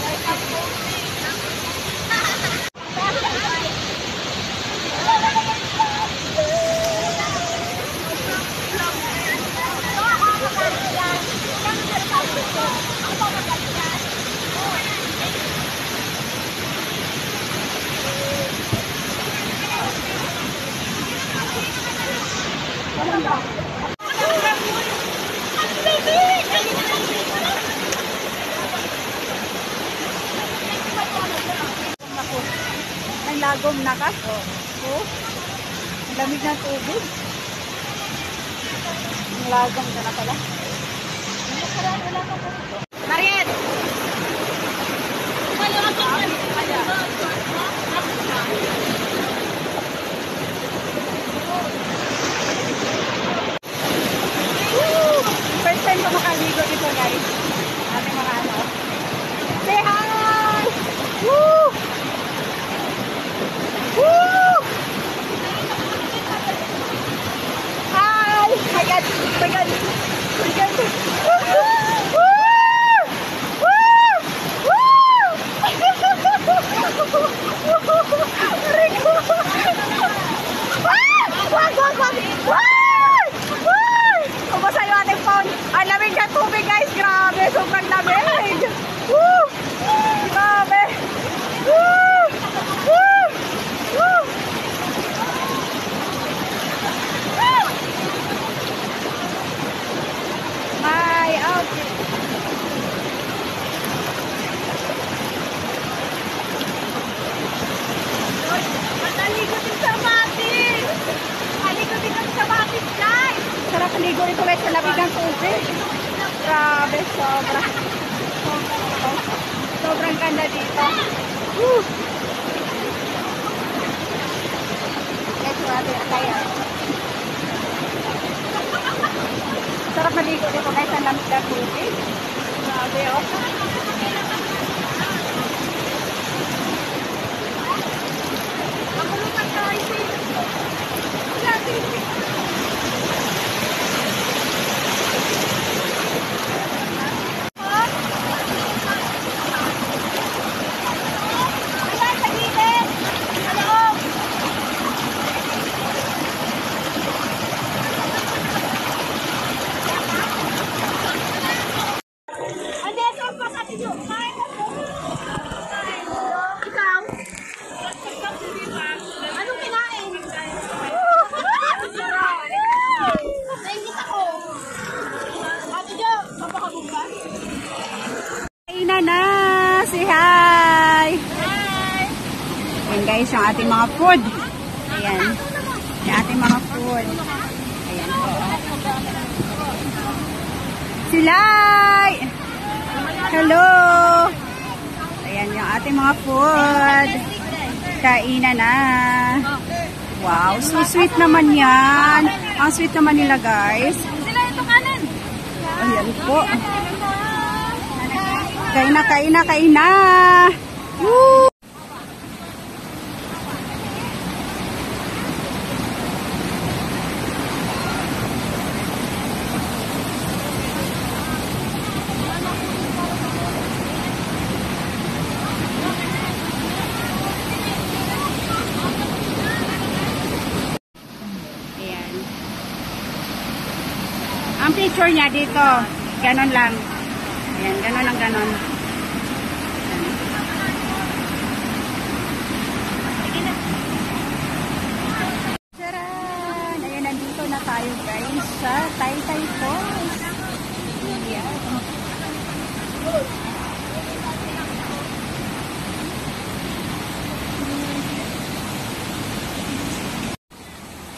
Taytay Falls. Lagom na ka. Oh. Ang lamig ng tubig. Ang lagom ka na pala. Wala ka po. Mariet! First time ko makaligo dito, guys. Ating mga ano. Say hi! Woo! Woo! Hi! My God! My God! My God! Woo! Woo! Woo! Aray ko! Wag! Wag! Wag! Wag! Wag! Kumasa yung ating phone. Ang lamig ng tubig, guys. Grabe! Sobrang lamig! Woo! Grabe! Woo! Woo! Woo! My outfit. Maligo din sa batis. Maligo din sa batis, guys. Sarap maligo ito guys sa lamig ng tubig. Grabe, sobrang ganda dito. Woo! Sarap maligo dito guys sa lamig ng tubig. Grabe, oh. Makulukan ka, Isi. Na, say hi! Hi! Ayan guys, yung ating mga food. Ayan. Yung ating mga food. Ayan po. Silay! Hello! Ayan yung ating mga food. Kainan na. Wow, so sweet naman yan. Ang sweet naman nila guys. Ayan po. Kain na, kain na, kain na! Woo! Ayan. Ang picture niya dito, ganon lang. Ayan, ganon lang ganon. Taran! Ayan, nandito na tayo guys sa Taytay Falls. Ayan.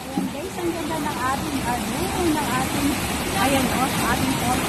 Ayan guys, ang ganda ng ating ayan o, ating falls.